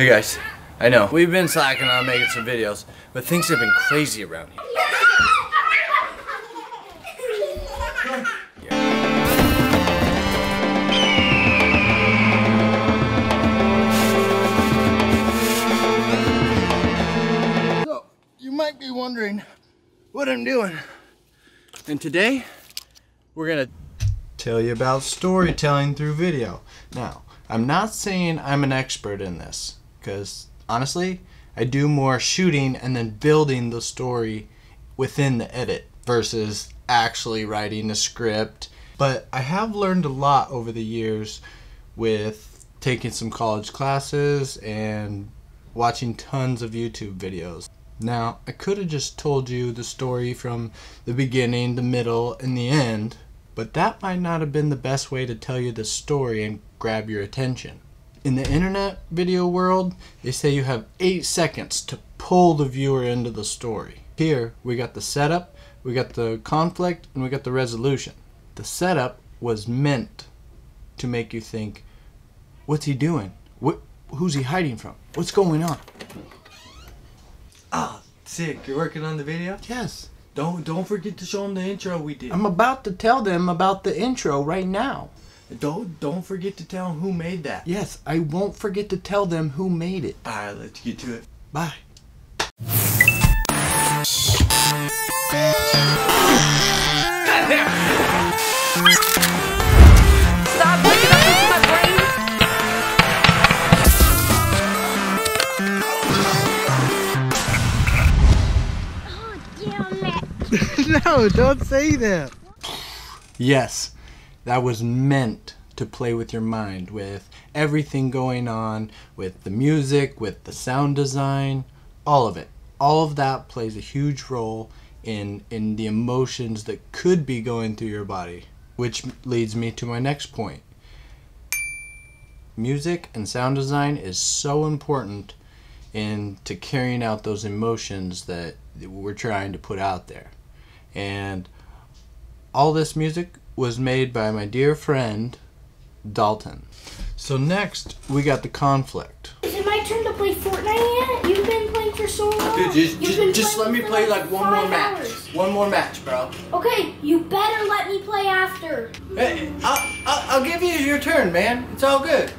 Hey guys, I know we've been slacking on making some videos, but things have been crazy around here. So, you might be wondering what I'm doing. And today, we're gonna tell you about storytelling through video. Now, I'm not saying I'm an expert in this, because honestly, I do more shooting and then building the story within the edit versus actually writing the script. But I have learned a lot over the years with taking some college classes and watching tons of YouTube videos. Now, I could have just told you the story from the beginning, the middle, and the end, but that might not have been the best way to tell you the story and grab your attention. In the internet video world, they say you have 8 seconds to pull the viewer into the story. Here, we got the setup, we got the conflict, and we got the resolution. The setup was meant to make you think, what's he doing? Who's he hiding from? What's going on? Ah, sick. You're working on the video? Yes. Don't forget to show them the intro we did. I'm about to tell them about the intro right now. Don't forget to tell them who made that. Yes, I won't forget to tell them who made it. Alright, let's get to it. Bye. Stop waking up into my brain. Oh, damn it. No, don't say that. Yes, that was meant to play with your mind, with everything going on, with the music, with the sound design, all of it. All of that plays a huge role in the emotions that could be going through your body, which leads me to my next point. Music and sound design is so important into carrying out those emotions that we're trying to put out there. And all this music was made by my dear friend Dalton. So next we got the conflict. Is it my turn to play Fortnite yet? You've been playing for so long. Dude, just let me play like one more match. One more match, bro. Okay, you better let me play after. Hey, I'll give you your turn, man. It's all good.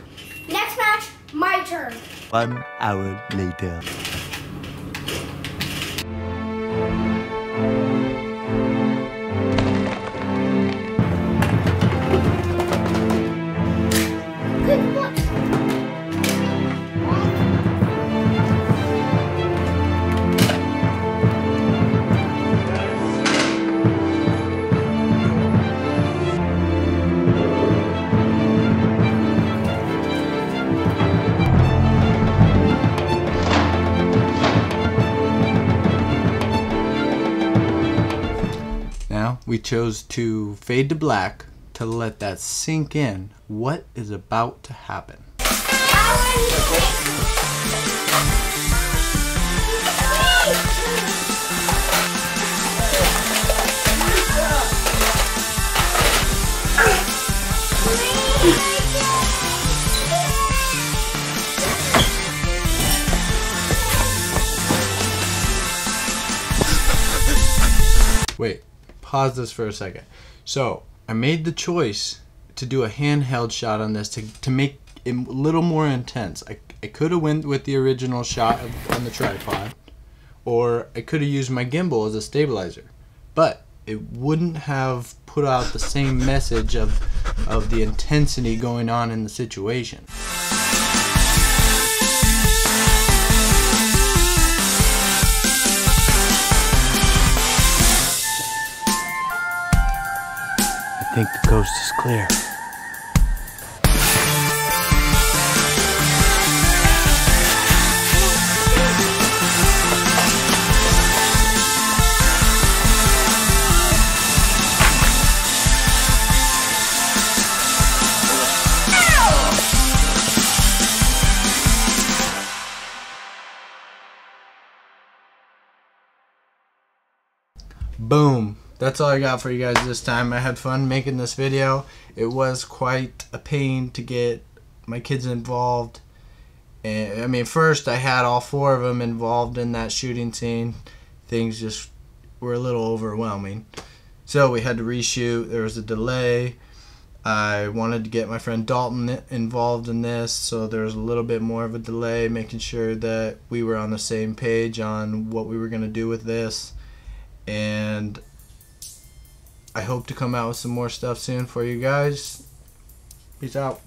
Next match, my turn. 1 hour later. Good luck. Now we chose to fade to black to let that sink in what is about to happen. Wait, pause this for a second. So, I made the choice to do a handheld shot on this to make it a little more intense. I could have went with the original shot on the tripod, or I could have used my gimbal as a stabilizer. But it wouldn't have put out the same message of the intensity going on in the situation. I think the coast is clear. Boom. That's all I got for you guys this time. I had fun making this video. It was quite a pain to get my kids involved And I mean, first I had all 4 of them involved in that shooting scene. Things just were a little overwhelming. So we had to reshoot. There was a delay. I wanted to get my friend Dalton involved in this, so there was a little bit more of a delay, making sure that we were on the same page on what we were going to do with this. And I hope to come out with some more stuff soon for you guys. Peace out.